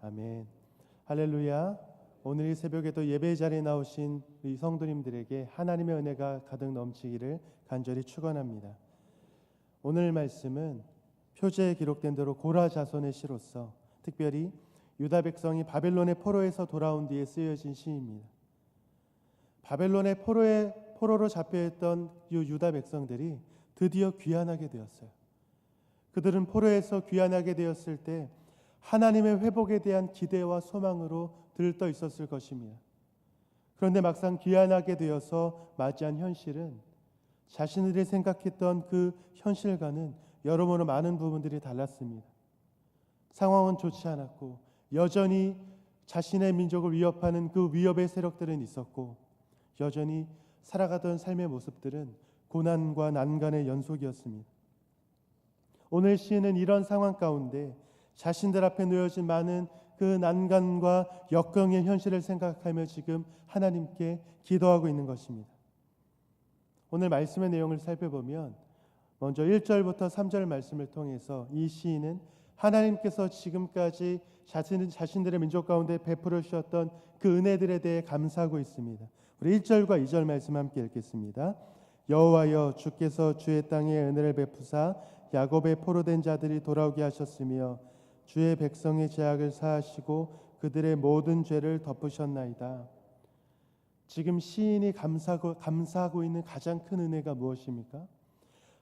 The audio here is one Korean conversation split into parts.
아멘. 할렐루야. 오늘 이 새벽에도 예배 자리에 나오신 우리 성도님들에게 하나님의 은혜가 가득 넘치기를 간절히 축원합니다. 오늘 말씀은 표제에 기록된 대로 고라 자손의 시로서 특별히 유다 백성이 바벨론의 포로에서 돌아온 뒤에 쓰여진 시입니다. 바벨론의 포로로 잡혀있던 유다 백성들이 드디어 귀환하게 되었어요. 그들은 포로에서 귀환하게 되었을 때 하나님의 회복에 대한 기대와 소망으로 들떠 있었을 것입니다. 그런데 막상 귀환하게 되어서 맞이한 현실은 자신들이 생각했던 그 현실과는 여러모로 많은 부분들이 달랐습니다. 상황은 좋지 않았고 여전히 자신의 민족을 위협하는 그 위협의 세력들은 있었고 여전히 살아가던 삶의 모습들은 고난과 난간의 연속이었습니다. 오늘 시인은 이런 상황 가운데 자신들 앞에 놓여진 많은 그 난간과 역경의 현실을 생각하며 지금 하나님께 기도하고 있는 것입니다. 오늘 말씀의 내용을 살펴보면 먼저 1절부터 3절 말씀을 통해서 이 시인은 하나님께서 지금까지 자신들의 민족 가운데 베풀어 주셨던 그 은혜들에 대해 감사하고 있습니다. 우리 1절과 2절 말씀 함께 읽겠습니다. 여호와여, 주께서 주의 땅에 은혜를 베푸사 야곱의 포로된 자들이 돌아오게 하셨으며 주의 백성의 죄악을 사하시고 그들의 모든 죄를 덮으셨나이다. 지금 시인이 감사하고 있는 가장 큰 은혜가 무엇입니까?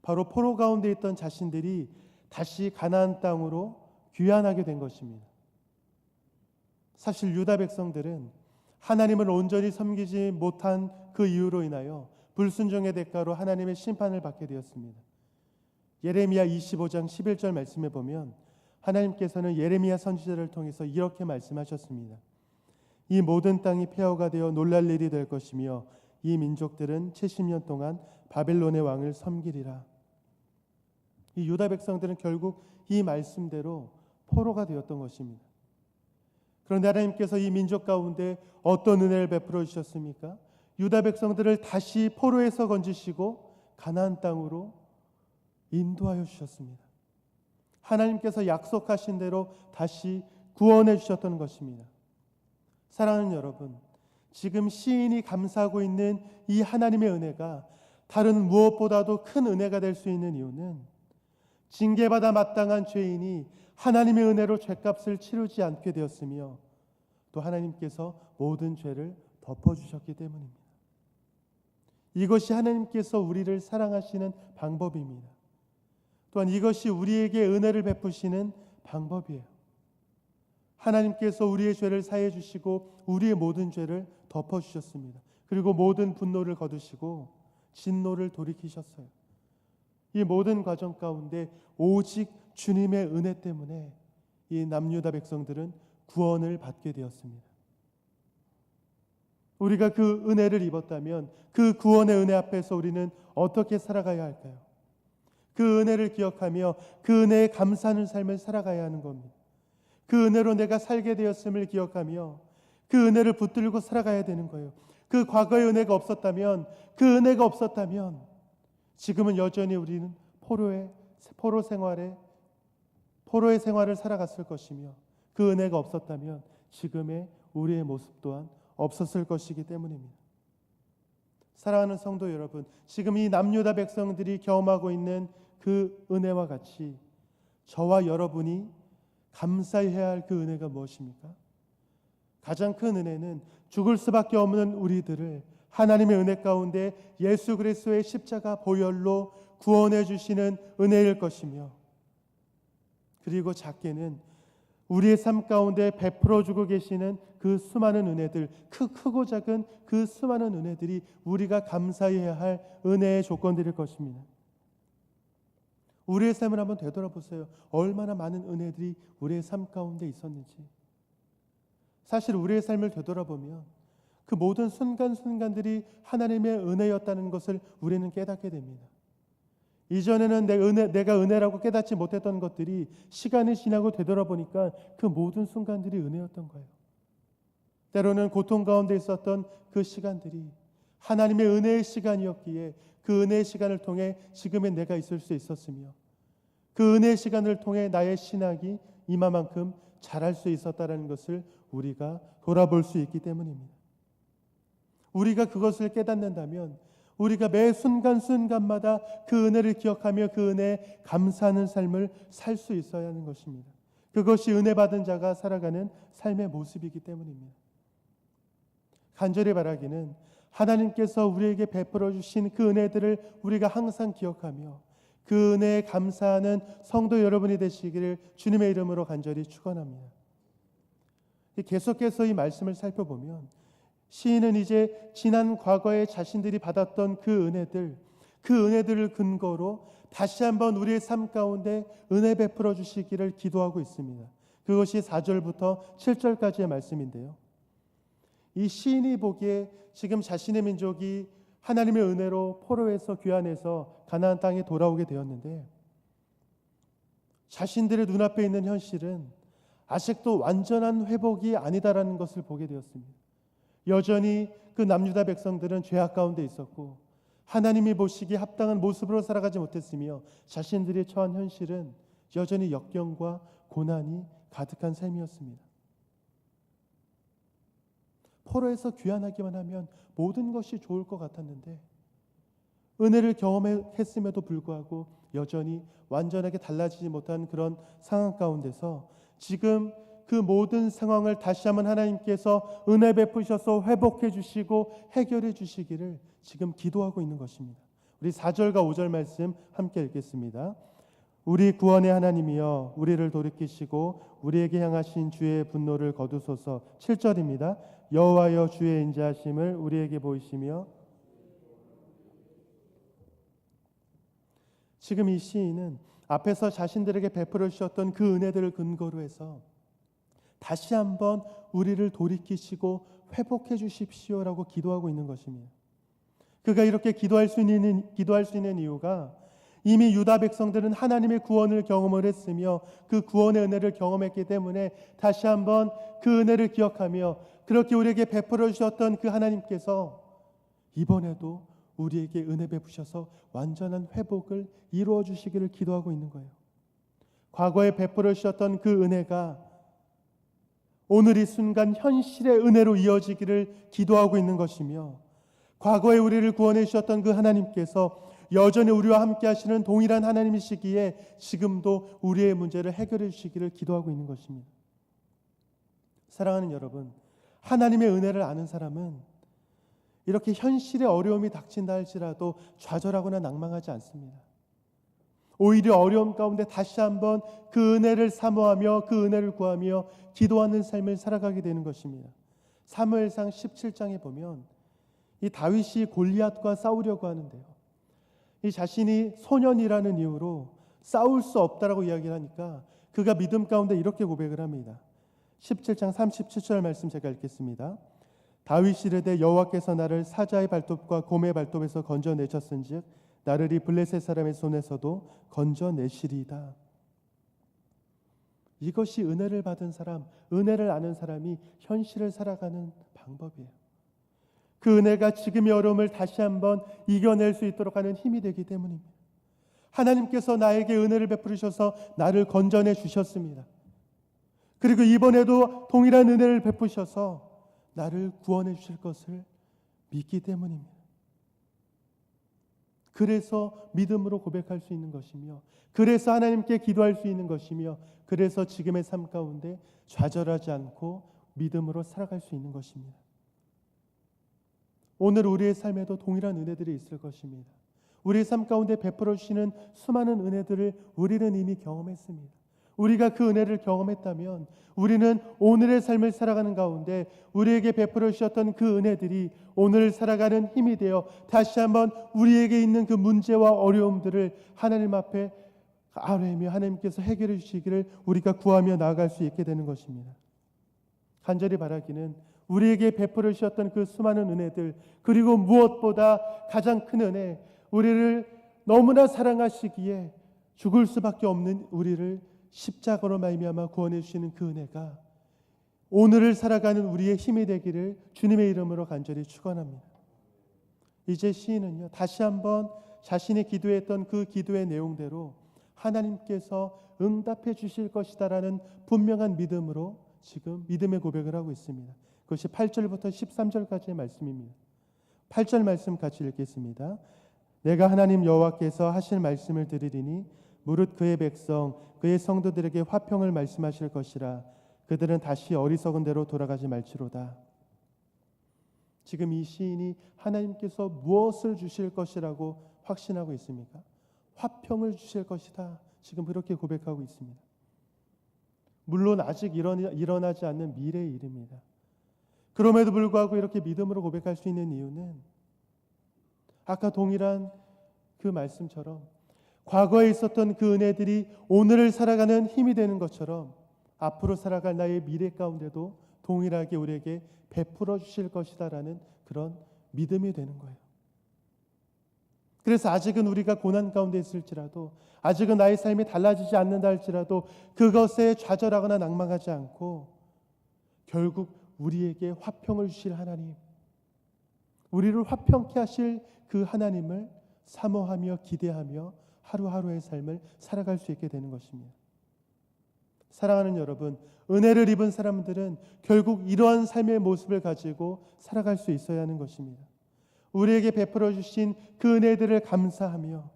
바로 포로 가운데 있던 자신들이 다시 가나안 땅으로 귀환하게 된 것입니다. 사실 유다 백성들은 하나님을 온전히 섬기지 못한 그 이유로 인하여 불순종의 대가로 하나님의 심판을 받게 되었습니다. 예레미야 25장 11절 말씀에 보면 하나님께서는 예레미야 선지자를 통해서 이렇게 말씀하셨습니다. 이 모든 땅이 폐허가 되어 놀랄 일이 될 것이며 이 민족들은 70년 동안 바벨론의 왕을 섬기리라. 이 유다 백성들은 결국 이 말씀대로 포로가 되었던 것입니다. 그런데 하나님께서 이 민족 가운데 어떤 은혜를 베풀어 주셨습니까? 유다 백성들을 다시 포로에서 건지시고 가나안 땅으로 인도하여 주셨습니다. 하나님께서 약속하신 대로 다시 구원해 주셨던 것입니다. 사랑하는 여러분, 지금 시인이 감사하고 있는 이 하나님의 은혜가 다른 무엇보다도 큰 은혜가 될 수 있는 이유는 징계받아 마땅한 죄인이 하나님의 은혜로 죄값을 치르지 않게 되었으며 또 하나님께서 모든 죄를 덮어주셨기 때문입니다. 이것이 하나님께서 우리를 사랑하시는 방법입니다. 또한 이것이 우리에게 은혜를 베푸시는 방법이에요. 하나님께서 우리의 죄를 사해 주시고 우리의 모든 죄를 덮어주셨습니다. 그리고 모든 분노를 거두시고 진노를 돌이키셨어요. 이 모든 과정 가운데 오직 주님의 은혜 때문에 이 남유다 백성들은 구원을 받게 되었습니다. 우리가 그 은혜를 입었다면 그 구원의 은혜 앞에서 우리는 어떻게 살아가야 할까요? 그 은혜를 기억하며 그 은혜에 감사하는 삶을 살아가야 하는 겁니다. 그 은혜로 내가 살게 되었음을 기억하며 그 은혜를 붙들고 살아가야 되는 거예요. 그 과거의 은혜가 없었다면, 그 은혜가 없었다면 지금은 여전히 우리는 포로의 생활을 살아갔을 것이며 그 은혜가 없었다면 지금의 우리의 모습 또한 없었을 것이기 때문입니다. 사랑하는 성도 여러분, 지금 이 남유다 백성들이 경험하고 있는 그 은혜와 같이 저와 여러분이 감사해야 할 그 은혜가 무엇입니까? 가장 큰 은혜는 죽을 수밖에 없는 우리들을 하나님의 은혜 가운데 예수 그리스도의 십자가 보혈로 구원해 주시는 은혜일 것이며, 그리고 작게는 우리의 삶 가운데 베풀어 주고 계시는 그 수많은 은혜들, 크고 작은 그 수많은 은혜들이 우리가 감사해야 할 은혜의 조건들일 것입니다. 우리의 삶을 한번 되돌아보세요. 얼마나 많은 은혜들이 우리의 삶 가운데 있었는지. 사실 우리의 삶을 되돌아보면 그 모든 순간순간들이 하나님의 은혜였다는 것을 우리는 깨닫게 됩니다. 이전에는 내가 은혜라고 깨닫지 못했던 것들이 시간이 지나고 되돌아보니까 그 모든 순간들이 은혜였던 거예요. 때로는 고통 가운데 있었던 그 시간들이 하나님의 은혜의 시간이었기에 그 은혜의 시간을 통해 지금의 내가 있을 수 있었으며 그 은혜의 시간을 통해 나의 신학이 이마만큼 잘할 수 있었다는 것을 우리가 돌아볼 수 있기 때문입니다. 우리가 그것을 깨닫는다면 우리가 매 순간순간마다 그 은혜를 기억하며 그 은혜에 감사하는 삶을 살 수 있어야 하는 것입니다. 그것이 은혜 받은 자가 살아가는 삶의 모습이기 때문입니다. 간절히 바라기는 하나님께서 우리에게 베풀어 주신 그 은혜들을 우리가 항상 기억하며 그 은혜에 감사하는 성도 여러분이 되시기를 주님의 이름으로 간절히 축원합니다. 계속해서 이 말씀을 살펴보면 시인은 이제 지난 과거에 자신들이 받았던 그 은혜들을 근거로 다시 한번 우리의 삶 가운데 은혜 베풀어 주시기를 기도하고 있습니다. 그것이 4절부터 7절까지의 말씀인데요. 이 시인이 보기에 지금 자신의 민족이 하나님의 은혜로 포로에서 귀환해서 가나안 땅에 돌아오게 되었는데 자신들의 눈앞에 있는 현실은 아직도 완전한 회복이 아니다라는 것을 보게 되었습니다. 여전히 그 남유다 백성들은 죄악 가운데 있었고 하나님이 보시기에 합당한 모습으로 살아가지 못했으며 자신들이 처한 현실은 여전히 역경과 고난이 가득한 삶이었습니다. 포로에서 귀환하기만 하면 모든 것이 좋을 것 같았는데 은혜를 경험했음에도 불구하고 여전히 완전하게 달라지지 못한 그런 상황 가운데서 지금 그 모든 상황을 다시 한번 하나님께서 은혜 베푸셔서 회복해 주시고 해결해 주시기를 지금 기도하고 있는 것입니다. 우리 4절과 5절 말씀 함께 읽겠습니다. 우리 구원의 하나님이여 우리를 돌이키시고 우리에게 향하신 주의 분노를 거두소서. 7절입니다. 여호와여 주의 인자하심을 우리에게 보이시며. 지금 이 시인은 앞에서 자신들에게 베풀어 주셨던 그 은혜들을 근거로 해서 다시 한번 우리를 돌이키시고 회복해 주십시오라고 기도하고 있는 것입니다. 그가 이렇게 기도할 수 있는 이유가 이미 유다 백성들은 하나님의 구원을 경험을 했으며 그 구원의 은혜를 경험했기 때문에 다시 한번 그 은혜를 기억하며 그렇게 우리에게 베풀어 주셨던 그 하나님께서 이번에도 우리에게 은혜 베푸셔서 완전한 회복을 이루어 주시기를 기도하고 있는 거예요. 과거에 베풀어 주셨던 그 은혜가 오늘 이 순간 현실의 은혜로 이어지기를 기도하고 있는 것이며 과거에 우리를 구원해 주셨던 그 하나님께서 여전히 우리와 함께 하시는 동일한 하나님이시기에 지금도 우리의 문제를 해결해 주시기를 기도하고 있는 것입니다. 사랑하는 여러분, 하나님의 은혜를 아는 사람은 이렇게 현실의 어려움이 닥친다 할지라도 좌절하거나 낭망하지 않습니다. 오히려 어려움 가운데 다시 한번 그 은혜를 사모하며 그 은혜를 구하며 기도하는 삶을 살아가게 되는 것입니다. 사무엘상 17장에 보면 이 다윗이 골리앗과 싸우려고 하는데요. 이 자신이 소년이라는 이유로 싸울 수 없다라고 이야기를 하니까 그가 믿음 가운데 이렇게 고백을 합니다. 17장 37절 말씀 제가 읽겠습니다. 다윗이 이르되 여호와께서 나를 사자의 발톱과 곰의 발톱에서 건져내셨은즉 나를 이 블레셋 사람의 손에서도 건져내시리이다. 이것이 은혜를 받은 사람, 은혜를 아는 사람이 현실을 살아가는 방법이에요. 그 은혜가 지금의 어려움을 다시 한번 이겨낼 수 있도록 하는 힘이 되기 때문입니다. 하나님께서 나에게 은혜를 베푸셔서 나를 건져내 주셨습니다. 그리고 이번에도 동일한 은혜를 베푸셔서 나를 구원해 주실 것을 믿기 때문입니다. 그래서 믿음으로 고백할 수 있는 것이며 그래서 하나님께 기도할 수 있는 것이며 그래서 지금의 삶 가운데 좌절하지 않고 믿음으로 살아갈 수 있는 것입니다. 오늘 우리의 삶에도 동일한 은혜들이 있을 것입니다. 우리의 삶 가운데 베풀어 주시는 수많은 은혜들을 우리는 이미 경험했습니다. 우리가 그 은혜를 경험했다면 우리는 오늘의 삶을 살아가는 가운데 우리에게 베풀어 주셨던 그 은혜들이 오늘 살아가는 힘이 되어 다시 한번 우리에게 있는 그 문제와 어려움들을 하나님 앞에 아뢰며 하나님께서 해결해 주시기를 우리가 구하며 나아갈 수 있게 되는 것입니다. 간절히 바라기는 우리에게 베풀어 주셨던 그 수많은 은혜들, 그리고 무엇보다 가장 큰 은혜, 우리를 너무나 사랑하시기에 죽을 수밖에 없는 우리를 십자가로 말미암아 구원해 주시는 그 은혜가 오늘을 살아가는 우리의 힘이 되기를 주님의 이름으로 간절히 축원합니다. 이제 시인은요, 다시 한번 자신이 기도했던 그 기도의 내용대로 하나님께서 응답해 주실 것이다라는 분명한 믿음으로 지금 믿음의 고백을 하고 있습니다. 그것이 8절부터 13절까지의 말씀입니다. 8절 말씀 같이 읽겠습니다. 내가 하나님 여호와께서 하실 말씀을 들으리니 무릇 그의 백성 그의 성도들에게 화평을 말씀하실 것이라. 그들은 다시 어리석은 대로 돌아가지 말지로다. 지금 이 시인이 하나님께서 무엇을 주실 것이라고 확신하고 있습니까? 화평을 주실 것이다. 지금 그렇게 고백하고 있습니다. 물론 아직 일어나지 않는 미래의 일입니다. 그럼에도 불구하고 이렇게 믿음으로 고백할 수 있는 이유는 아까 동일한 그 말씀처럼 과거에 있었던 그 은혜들이 오늘을 살아가는 힘이 되는 것처럼 앞으로 살아갈 나의 미래 가운데도 동일하게 우리에게 베풀어 주실 것이다라는 그런 믿음이 되는 거예요. 그래서 아직은 우리가 고난 가운데 있을지라도, 아직은 나의 삶이 달라지지 않는다 할지라도 그것에 좌절하거나 낭망하지 않고 결국 우리에게 화평을 주실 하나님, 우리를 화평케 하실 그 하나님을 사모하며 기대하며 하루하루의 삶을 살아갈 수 있게 되는 것입니다. 사랑하는 여러분, 은혜를 입은 사람들은 결국 이러한 삶의 모습을 가지고 살아갈 수 있어야 하는 것입니다. 우리에게 베풀어 주신 그 은혜들을 감사하며,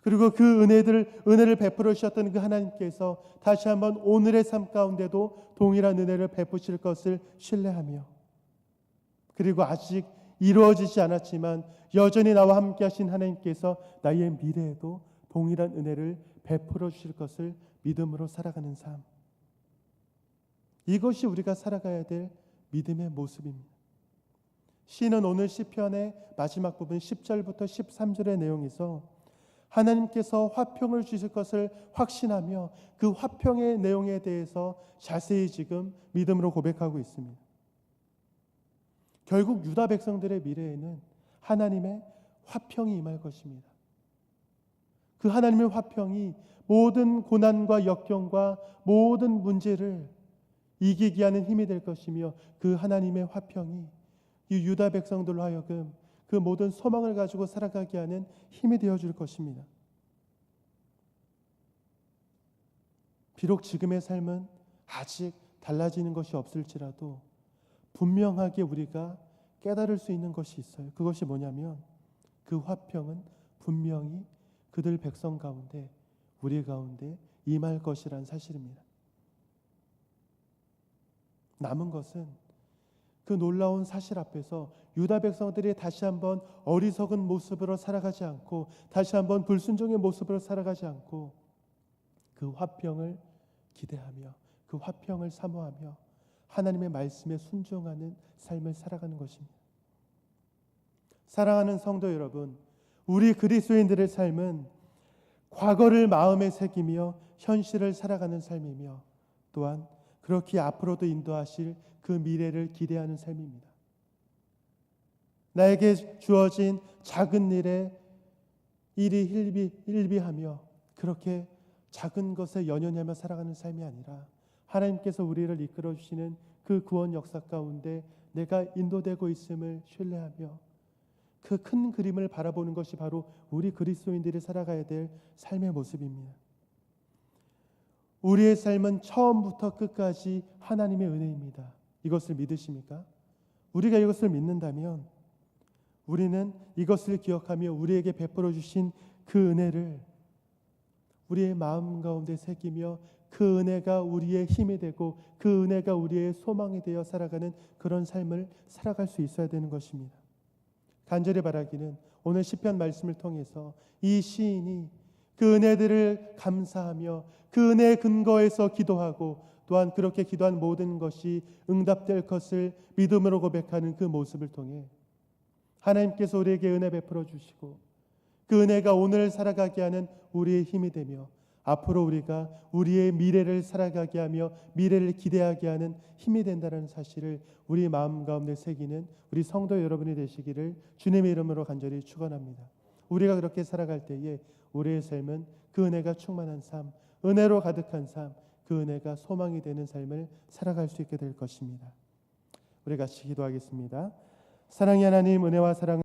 그리고 그 은혜를 베풀어 주셨던 그 하나님께서 다시 한번 오늘의 삶 가운데도 동일한 은혜를 베푸실 것을 신뢰하며, 그리고 아직 이루어지지 않았지만 여전히 나와 함께 하신 하나님께서 나의 미래에도 동일한 은혜를 베풀어 주실 것을 믿음으로 살아가는 삶, 이것이 우리가 살아가야 될 믿음의 모습입니다. 시인은 오늘 시편의 마지막 부분 10절부터 13절의 내용에서 하나님께서 화평을 주실 것을 확신하며 그 화평의 내용에 대해서 자세히 지금 믿음으로 고백하고 있습니다. 결국 유다 백성들의 미래에는 하나님의 화평이 임할 것입니다. 그 하나님의 화평이 모든 고난과 역경과 모든 문제를 이기게 하는 힘이 될 것이며, 그 하나님의 화평이 이 유다 백성들로 하여금 그 모든 소망을 가지고 살아가게 하는 힘이 되어줄 것입니다. 비록 지금의 삶은 아직 달라지는 것이 없을지라도 분명하게 우리가 깨달을 수 있는 것이 있어요. 그것이 뭐냐면 그 화평은 분명히 그들 백성 가운데, 우리 가운데 임할 것이란 사실입니다. 남은 것은 그 놀라운 사실 앞에서 유다 백성들이 다시 한번 어리석은 모습으로 살아가지 않고, 다시 한번 불순종의 모습으로 살아가지 않고 그 화평을 기대하며 그 화평을 사모하며 하나님의 말씀에 순종하는 삶을 살아가는 것입니다. 사랑하는 성도 여러분, 우리 그리스도인들의 삶은 과거를 마음에 새기며 현실을 살아가는 삶이며, 또한 그렇게 앞으로도 인도하실 그 미래를 기대하는 삶입니다. 나에게 주어진 작은 일에 일이 hil비하며 그렇게 작은 것에 연연하며 살아가는 삶이 아니라, 하나님께서 우리를 이끌어 주시는 그 구원 역사 가운데 내가 인도되고 있음을 신뢰하며 그 큰 그림을 바라보는 것이 바로 우리 그리스도인들이 살아가야 될 삶의 모습입니다. 우리의 삶은 처음부터 끝까지 하나님의 은혜입니다. 이것을 믿으십니까? 우리가 이것을 믿는다면 우리는 이것을 기억하며 우리에게 베풀어 주신 그 은혜를 우리의 마음 가운데 새기며 그 은혜가 우리의 힘이 되고 그 은혜가 우리의 소망이 되어 살아가는 그런 삶을 살아갈 수 있어야 되는 것입니다. 간절히 바라기는 오늘 시편 말씀을 통해서 이 시인이 그 은혜들을 감사하며 그 은혜의 근거에서 기도하고, 또한 그렇게 기도한 모든 것이 응답될 것을 믿음으로 고백하는 그 모습을 통해 하나님께서 우리에게 은혜 베풀어 주시고 그 은혜가 오늘 살아가게 하는 우리의 힘이 되며, 앞으로 우리가 우리의 미래를 살아가게 하며 미래를 기대하게 하는 힘이 된다는 사실을 우리 마음 가운데 새기는 우리 성도 여러분이 되시기를 주님의 이름으로 간절히 축원합니다. 우리가 그렇게 살아갈 때에 우리의 삶은 그 은혜가 충만한 삶, 은혜로 가득한 삶, 그 은혜가 소망이 되는 삶을 살아갈 수 있게 될 것입니다. 우리 같이 기도하겠습니다. 사랑의 하나님, 은혜와 사랑을